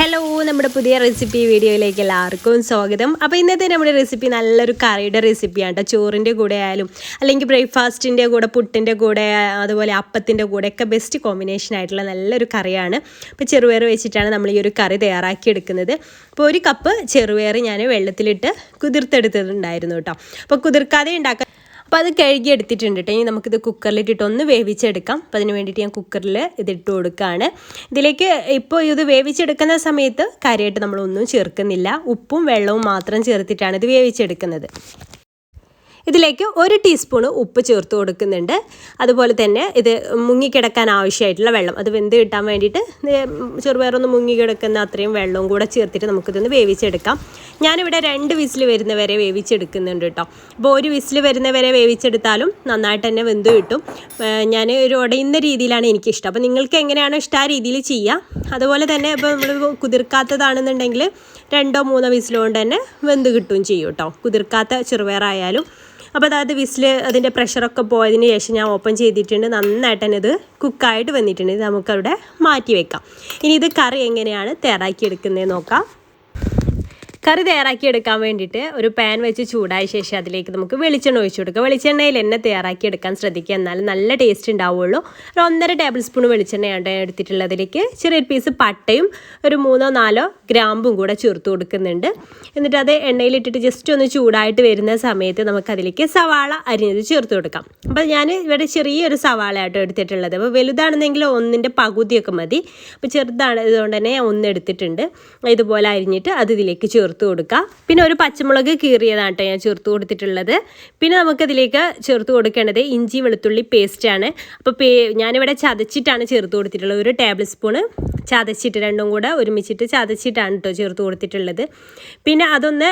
Hello, നമ്മുടെ പുതിയ recipe വീഡിയോയിലേക്ക് എല്ലാവർക്കും സ്വാഗതം. അപ്പോൾ ഇന്നത്തെ നമ്മുടെ റെസിപ്പി നല്ലൊരു കറിയുടെ റെസിപ്പിയാണ് കേട്ടോ. ചോറിൻ്റെ കൂടെ ആയാലും അല്ലെങ്കിൽ ബ്രേക്ക്ഫാസ്റ്റിൻ്റെ കൂടെ, പുട്ടിൻ്റെ കൂടെ, അതുപോലെ അപ്പത്തിൻ്റെ കൂടെ ഒക്കെ ബെസ്റ്റ് കോമ്പിനേഷൻ ആയിട്ടുള്ള നല്ലൊരു കറിയാണ്. അപ്പോൾ ചെറുപയർ വെച്ചിട്ടാണ് നമ്മൾ ഈ ഒരു കറി തയ്യാറാക്കിയെടുക്കുന്നത്. അപ്പോൾ ഒരു കപ്പ് ചെറുപയർ ഞാൻ വെള്ളത്തിലിട്ട് കുതിർത്തെടുത്തിട്ടുണ്ടായിരുന്നു കേട്ടോ. അപ്പോൾ കുതിർക്കാതെ ഉണ്ടാക്കാൻ അപ്പോൾ അത് കഴുകി എടുത്തിട്ടുണ്ട് കേട്ടോ. ഇനി നമുക്കിത് കുക്കറിലിട്ടിട്ട് ഒന്ന് വേവിച്ചെടുക്കാം. അപ്പോൾ അതിന് വേണ്ടിയിട്ട് ഞാൻ കുക്കറിൽ ഇതിട്ട് കൊടുക്കുകയാണ്. ഇതിലേക്ക് ഇപ്പോൾ ഇത് വേവിച്ചെടുക്കുന്ന സമയത്ത് കാര്യമായിട്ട് നമ്മളൊന്നും ചേർക്കുന്നില്ല. ഉപ്പും വെള്ളവും മാത്രം ചേർത്തിട്ടാണ് ഇത് വേവിച്ചെടുക്കുന്നത്. ഇതിലേക്ക് 1 ടീസ്പൂണ് ഉപ്പ് ചേർത്ത് കൊടുക്കുന്നുണ്ട്. അതുപോലെ തന്നെ ഇത് മുങ്ങിക്കിടക്കാൻ ആവശ്യമായിട്ടുള്ള വെള്ളം, അത് വെന്ത് കിട്ടാൻ വേണ്ടിയിട്ട് ചെറുപയറൊന്ന് മുങ്ങിക്കിടക്കുന്ന അത്രയും വെള്ളവും കൂടെ ചേർത്തിട്ട് നമുക്കിതൊന്ന് വേവിച്ചെടുക്കാം. ഞാനിവിടെ 2 വിസിൽ വരുന്നവരെ വേവിച്ചെടുക്കുന്നുണ്ട് കേട്ടോ. അപ്പോൾ 1 വിസിൽ വരുന്നവരെ വേവിച്ചെടുത്താലും നന്നായിട്ട് തന്നെ വെന്ത് കിട്ടും. ഞാൻ ഒരു ഉടയുന്ന രീതിയിലാണ് എനിക്കിഷ്ടം. അപ്പോൾ നിങ്ങൾക്ക് എങ്ങനെയാണോ ഇഷ്ടം ആ രീതിയിൽ ചെയ്യാം. അതുപോലെ തന്നെ ഇപ്പോൾ നമ്മൾ കുതിർക്കാത്തതാണെന്നുണ്ടെങ്കിൽ 2-3 വിസിൽ കൊണ്ട് തന്നെ വെന്ത് കിട്ടുകയും ചെയ്യും കേട്ടോ, കുതിർക്കാത്ത ചെറുപയറായാലും. അപ്പോൾ അതായത് വിസിൽ അതിൻ്റെ പ്രഷറൊക്കെ പോയതിന് ശേഷം ഞാൻ ഓപ്പൺ ചെയ്തിട്ടുണ്ട്. നന്നായിട്ട് തന്നെ ഇത് കുക്കായിട്ട് വന്നിട്ടുണ്ട്. ഇത് നമുക്കവിടെ മാറ്റി വെക്കാം. ഇനി ഇത് കറി എങ്ങനെയാണ് തയ്യാറാക്കിയെടുക്കുന്നത് നോക്കാം. കറി തയ്യാറാക്കിയെടുക്കാൻ വേണ്ടിയിട്ട് ഒരു പാൻ വെച്ച് ചൂടായ ശേഷം അതിലേക്ക് നമുക്ക് വെളിച്ചെണ്ണ ഒഴിച്ചു കൊടുക്കുക. വെളിച്ചെണ്ണയിൽ എണ്ണ തയ്യാറാക്കിയെടുക്കാൻ ശ്രദ്ധിക്കുക, എന്നാലും നല്ല ടേസ്റ്റ് ഉണ്ടാവുള്ളൂ. ഒരു 1.5 ടേബിൾ സ്പൂൺ വെളിച്ചെണ്ണയാണ് എടുത്തിട്ടുള്ളത്. അതിലേക്ക് ചെറിയൊരു പീസ് പട്ടയും ഒരു 3-4 ഗ്രാമ്പും കൂടെ ചേർത്ത് കൊടുക്കുന്നുണ്ട്. എന്നിട്ട് അത് എണ്ണയിലിട്ടിട്ട് ജസ്റ്റ് ഒന്ന് ചൂടായിട്ട് വരുന്ന സമയത്ത് നമുക്കതിലേക്ക് സവാള അരിഞ്ഞത് ചേർത്ത് കൊടുക്കാം. അപ്പോൾ ഞാൻ ഇവിടെ ചെറിയൊരു സവാളയാട്ടോ എടുത്തിട്ടുള്ളത്. അപ്പോൾ വലുതാണെന്നെങ്കിൽ 1ൻ്റെ പകുതിയൊക്കെ മതി. അപ്പോൾ ചെറുതാണ്, ഇതുകൊണ്ട് തന്നെ ഞാൻ 1 എടുത്തിട്ടുണ്ട്. ഇതുപോലെ അരിഞ്ഞിട്ട് അത് ഇതിലേക്ക് ചേർത്ത് കൊടുക്കുക. പിന്നെ ഒരു പച്ചമുളക് കീറിയതാണ് കേട്ടോ ഞാൻ ചേർത്ത് കൊടുത്തിട്ടുള്ളത്. പിന്നെ നമുക്കതിലേക്ക് ചേർത്ത് കൊടുക്കേണ്ടത് ഇഞ്ചി വെളുത്തുള്ളി പേസ്റ്റാണ്. അപ്പോൾ ഞാനിവിടെ ചതച്ചിട്ടാണ് ചേർത്ത് കൊടുത്തിട്ടുള്ളത്. 1 ടേബിൾ സ്പൂണ് ചതച്ചിട്ട്, രണ്ടും കൂടെ ഒരുമിച്ചിട്ട് ചതച്ചിട്ടാണ് കേട്ടോ ചേർത്ത് കൊടുത്തിട്ടുള്ളത്. പിന്നെ അതൊന്ന്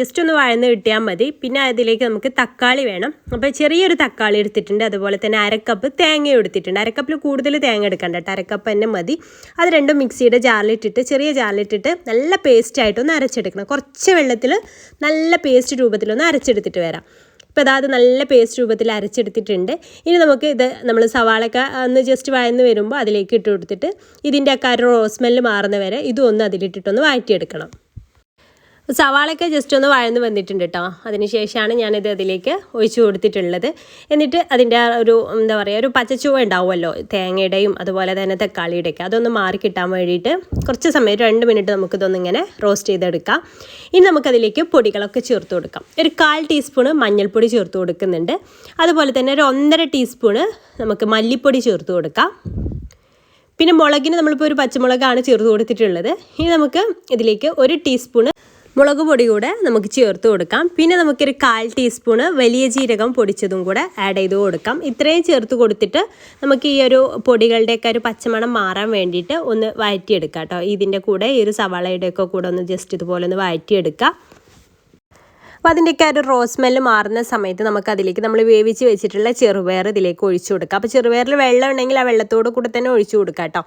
ജസ്റ്റ് ഒന്ന് വഴന്ന് കിട്ടിയാൽ മതി. പിന്നെ അതിലേക്ക് നമുക്ക് തക്കാളി വേണം. അപ്പോൾ ചെറിയൊരു തക്കാളി എടുത്തിട്ടുണ്ട്. അതുപോലെ തന്നെ 1/2 കപ്പ് തേങ്ങ എടുത്തിട്ടുണ്ട്. 1/2 കപ്പിൽ കൂടുതൽ തേങ്ങ എടുക്കണ്ട കേട്ടോ, 1/2 കപ്പ് തന്നെ മതി. അത് രണ്ടും മിക്സിയുടെ ജാറിലിട്ടിട്ട്, ചെറിയ ജാറിലിട്ടിട്ട് നല്ല പേസ്റ്റായിട്ടൊന്ന് അരച്ചെടുക്കണം. കുറച്ച് വെള്ളത്തിൽ നല്ല പേസ്റ്റ് രൂപത്തിലൊന്ന് അരച്ചെടുത്തിട്ട് വരാം. ഇപ്പോൾ അതായത് നല്ല പേസ്റ്റ് രൂപത്തിൽ അരച്ചെടുത്തിട്ടുണ്ട്. ഇനി നമുക്ക് ഇത് നമ്മൾ സവാളയൊക്കെ ഒന്ന് ജസ്റ്റ് വഴന്ന് വരുമ്പോൾ അതിലേക്ക് ഇട്ട് കൊടുത്തിട്ട് ഇതിൻ്റെ ഒക്കെ ഒരു സ്മെല്ല് മാറുന്ന വരെ ഇതും ഒന്ന് അതിലിട്ടിട്ടൊന്ന് വഴറ്റിയെടുക്കണം. സവാളയൊക്കെ ജസ്റ്റ് ഒന്ന് വഴന്ന് വന്നിട്ടുണ്ട് കേട്ടോ. അതിനുശേഷമാണ് ഞാനിത് അതിലേക്ക് ഒഴിച്ചു കൊടുത്തിട്ടുള്ളത്. എന്നിട്ട് അതിൻ്റെ ഒരു എന്താ പറയുക, ഒരു പച്ചച്ചുവ ഉണ്ടാവുമല്ലോ തേങ്ങയുടെയും അതുപോലെ തന്നെ തക്കാളിയുടെയൊക്കെ, അതൊന്ന് മാറി കിട്ടാൻ വേണ്ടിയിട്ട് കുറച്ച് സമയം 2 മിനിറ്റ് നമുക്കിതൊന്നിങ്ങനെ റോസ്റ്റ് ചെയ്തെടുക്കാം. ഇനി നമുക്കതിലേക്ക് പൊടികളൊക്കെ ചേർത്ത് കൊടുക്കാം. ഒരു 1/4 ടീസ്പൂണ് മഞ്ഞൾപ്പൊടി ചേർത്ത് കൊടുക്കുന്നുണ്ട്. അതുപോലെ തന്നെ ഒരു 1.5 ടീസ്പൂണ് നമുക്ക് മല്ലിപ്പൊടി ചേർത്ത് കൊടുക്കാം. പിന്നെ മുളകിന് നമ്മളിപ്പോൾ ഒരു പച്ചമുളകാണ് ചേർത്ത് കൊടുത്തിട്ടുള്ളത്. ഇനി നമുക്ക് ഇതിലേക്ക് 1 ടീസ്പൂണ് മുളക് പൊടി കൂടെ നമുക്ക് ചേർത്ത് കൊടുക്കാം. പിന്നെ നമുക്കൊരു 1/4 ടീസ്പൂണ് വലിയ ജീരകം പൊടിച്ചതും കൂടെ ആഡ് ചെയ്ത് കൊടുക്കാം. ഇത്രയും ചേർത്ത് കൊടുത്തിട്ട് നമുക്ക് ഈ ഒരു പൊടികളുടെയൊക്കെ ഒരു പച്ചമണം മാറാൻ വേണ്ടിയിട്ട് ഒന്ന് വഴറ്റിയെടുക്കാം കേട്ടോ. ഇതിൻ്റെ കൂടെ ഈ ഒരു സവാളയുടെയൊക്കെ കൂടെ ഒന്ന് ജസ്റ്റ് ഇതുപോലെ ഒന്ന് വഴറ്റിയെടുക്കാം. അപ്പോൾ അതിൻ്റെയൊക്കെ ഒരു റോസ് സ്മെല്ല് മാറുന്ന സമയത്ത് നമുക്കതിലേക്ക് നമ്മൾ വേവിച്ച് വെച്ചിട്ടുള്ള ചെറുപയർ ഇതിലേക്ക് ഒഴിച്ചു കൊടുക്കാം. അപ്പോൾ ചെറുപയറിൽ വെള്ളം ഉണ്ടെങ്കിൽ ആ വെള്ളത്തോട് കൂടെ തന്നെ ഒഴിച്ചു കൊടുക്കാം കേട്ടോ.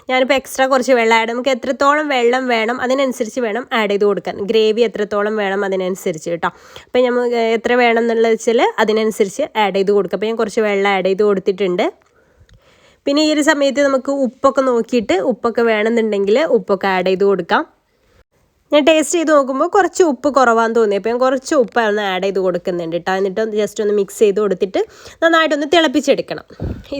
ഞാനിപ്പോൾ എക്സ്ട്രാ കുറച്ച് വെള്ളം ആഡ്, നമുക്ക് എത്രത്തോളം വെള്ളം വേണം അതിനനുസരിച്ച് വേണം ആഡ് ചെയ്ത് കൊടുക്കാൻ. ഗ്രേവി എത്രത്തോളം വേണം അതിനനുസരിച്ച് കേട്ടോ. അപ്പോൾ നമ്മൾ എത്ര വേണം എന്നുള്ളത് വെച്ചാൽ അതിനനുസരിച്ച് ആഡ് ചെയ്ത് കൊടുക്കുക. അപ്പോൾ ഞാൻ കുറച്ച് വെള്ളം ആഡ് ചെയ്ത് കൊടുത്തിട്ടുണ്ട്. പിന്നെ ഈ ഒരു സമയത്ത് നമുക്ക് ഉപ്പൊക്കെ നോക്കിയിട്ട്, ഉപ്പൊക്കെ വേണമെന്നുണ്ടെങ്കിൽ ഉപ്പൊക്കെ ആഡ് ചെയ്ത് കൊടുക്കാം. ഞാൻ ടേസ്റ്റ് ചെയ്ത് നോക്കുമ്പോൾ കുറച്ച് ഉപ്പ് കുറവാന്ന് തോന്നി, അപ്പോൾ ഞാൻ കുറച്ച് ഉപ്പൊന്ന് ആഡ് ചെയ്ത് കൊടുക്കുന്നുണ്ട് കേട്ടോ. എന്നിട്ട് ജസ്റ്റ് ഒന്ന് മിക്സ് ചെയ്ത് കൊടുത്തിട്ട് നന്നായിട്ടൊന്ന് തിളപ്പിച്ചെടുക്കണം.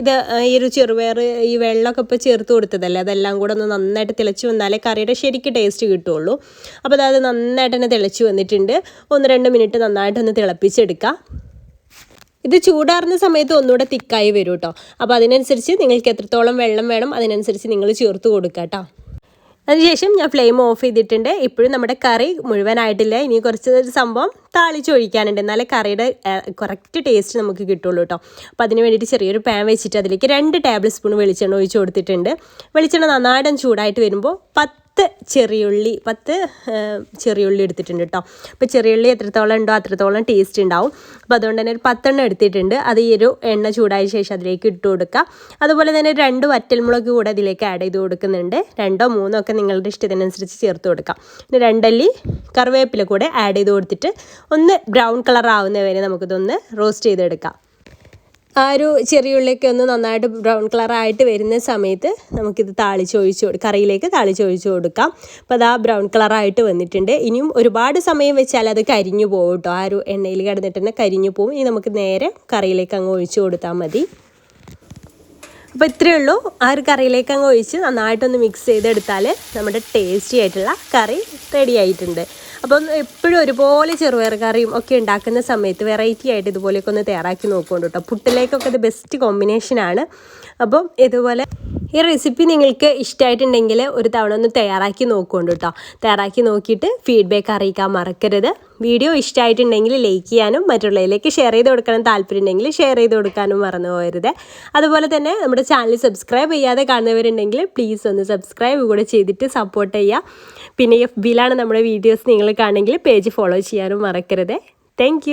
ഇത് ഈ ഒരു ചെറുപയർ ഈ വെള്ളമൊക്കെ ഇപ്പോൾ ചേർത്ത് കൊടുത്തതല്ലേ, അതെല്ലാം കൂടെ ഒന്ന് നന്നായിട്ട് തിളച്ച് വന്നാലേ കറിയുടെ ശരിക്കും ടേസ്റ്റ് കിട്ടുള്ളൂ. അപ്പോൾ അതായത് നന്നായിട്ട് തന്നെ തിളച്ച് വന്നിട്ടുണ്ട്. 1-2 മിനിറ്റ് നന്നായിട്ടൊന്ന് തിളപ്പിച്ചെടുക്കാം. ഇത് ചൂടാറുന്ന സമയത്ത് ഒന്നുകൂടെ തിക്കായി വരും കേട്ടോ. അപ്പോൾ അതിനനുസരിച്ച് നിങ്ങൾക്ക് എത്രത്തോളം വെള്ളം വേണം അതിനനുസരിച്ച് നിങ്ങൾ ചേർത്ത് കൊടുക്കുക കേട്ടോ. അതിനുശേഷം ഞാൻ ഫ്ലെയിം ഓഫ് ചെയ്തിട്ടുണ്ട്. ഇപ്പോഴും നമ്മുടെ കറി മുഴുവനായിട്ടില്ല. ഇനി കുറച്ച് സംഭവം താളിച്ചൊഴിക്കാനുണ്ട്, എന്നാലേ കറിയുടെ കറക്റ്റ് ടേസ്റ്റ് നമുക്ക് കിട്ടുള്ളൂ കേട്ടോ. അപ്പോൾ അതിന് വേണ്ടിയിട്ട് ചെറിയൊരു പാൻ വെച്ചിട്ട് അതിലേക്ക് 2 ടേബിൾ സ്പൂൺ വെളിച്ചെണ്ണ ഒഴിച്ച് കൊടുത്തിട്ടുണ്ട്. വെളിച്ചെണ്ണ നന്നായിട്ട് ചൂടായിട്ട് വരുമ്പോൾ 10 ചെറിയുള്ളി എടുത്തിട്ടുണ്ട് കേട്ടോ. അപ്പോൾ ചെറിയുള്ളി എത്രത്തോളം ഉണ്ടോ അത്രത്തോളം ടേസ്റ്റ് ഉണ്ടാവും. അപ്പോൾ അതുകൊണ്ട് തന്നെ ഒരു 10 എണ്ണം എടുത്തിട്ടുണ്ട്. അത് ഈ ഒരു എണ്ണ ചൂടായ ശേഷം അതിലേക്ക് ഇട്ട് കൊടുക്കുക. അതുപോലെ തന്നെ 2 വറ്റൽമുളക് കൂടെ അതിലേക്ക് ആഡ് ചെയ്ത് കൊടുക്കുന്നുണ്ട്. 2-3 ഒക്കെ നിങ്ങളുടെ ഇഷ്ടത്തിനനുസരിച്ച് ചേർത്ത് കൊടുക്കാം. പിന്നെ 2 അല്ലി കറിവേപ്പില കൂടെ ആഡ് ചെയ്ത് കൊടുത്തിട്ട് ഒന്ന് ബ്രൗൺ കളർ ആവുന്നവരെ നമുക്കിതൊന്ന് റോസ്റ്റ് ചെയ്തെടുക്കാം. ആ ഒരു ചെറിയുള്ളിയൊക്കെ ഒന്ന് നന്നായിട്ട് ബ്രൗൺ കളറായിട്ട് വരുന്ന സമയത്ത് നമുക്കിത് കറിയിലേക്ക് താളിച്ചൊഴിച്ച് കൊടുക്കാം. അപ്പോൾ അത് ആ ബ്രൗൺ കളറായിട്ട് വന്നിട്ടുണ്ട്. ഇനിയും ഒരുപാട് സമയം വെച്ചാൽ അത് കരിഞ്ഞു പോകും കേട്ടോ. ആ ഒരു എണ്ണയിൽ കിടന്നിട്ട് തന്നെ കരിഞ്ഞു പോകും. ഇനി നമുക്ക് നേരെ കറിയിലേക്ക് അങ്ങ് ഒഴിച്ച് കൊടുത്താൽ മതി. അപ്പോൾ ഇത്രയേ ഉള്ളൂ. ആ ഒരു കറിയിലേക്ക് അങ്ങ് ഒഴിച്ച് നന്നായിട്ടൊന്ന് മിക്സ് ചെയ്തെടുത്താൽ നമ്മുടെ ടേസ്റ്റി ആയിട്ടുള്ള കറി റെഡി ആയിട്ടുണ്ട്. അപ്പം എപ്പോഴും ഒരുപോലെ ചെറുപയർ കറിയും ഒക്കെ ഉണ്ടാക്കുന്ന സമയത്ത് വെറൈറ്റി ആയിട്ട് ഇതുപോലെയൊക്കെ ഒന്ന് തയ്യാറാക്കി നോക്കുന്നുണ്ട് കേട്ടോ. പുട്ടിലേക്കൊക്കെ ഇത് ബെസ്റ്റ് കോമ്പിനേഷനാണ്. അപ്പം ഇതുപോലെ ഈ റെസിപ്പി നിങ്ങൾക്ക് ഇഷ്ടമായിട്ടുണ്ടെങ്കിൽ ഒരു തവണ ഒന്ന് തയ്യാറാക്കി നോക്കുന്നുണ്ട് കേട്ടോ. തയ്യാറാക്കി നോക്കിയിട്ട് ഫീഡ്ബാക്ക് അറിയിക്കാൻ മറക്കരുത്. വീഡിയോ ഇഷ്ടമായിട്ടുണ്ടെങ്കിൽ ലൈക്ക് ചെയ്യാനും മറ്റുള്ളവരിലേക്ക് ഷെയർ ചെയ്ത് കൊടുക്കണം താല്പര്യമുണ്ടെങ്കിൽ ഷെയർ ചെയ്ത് കൊടുക്കാനും മറന്നു പോകരുത്. അതുപോലെ തന്നെ നമ്മുടെ ചാനൽ സബ്സ്ക്രൈബ് ചെയ്യാതെ കാണുന്നവരുണ്ടെങ്കിൽ പ്ലീസ് ഒന്ന് സബ്സ്ക്രൈബ് കൂടെ ചെയ്തിട്ട് സപ്പോർട്ട് ചെയ്യുക. പിന്നെ FBയിലാണ് നമ്മുടെ വീഡിയോസ് നിങ്ങൾ കാണുമെങ്കിൽ പേജ് ഫോളോ ചെയ്യാനും മറക്കരുത്. താങ്ക്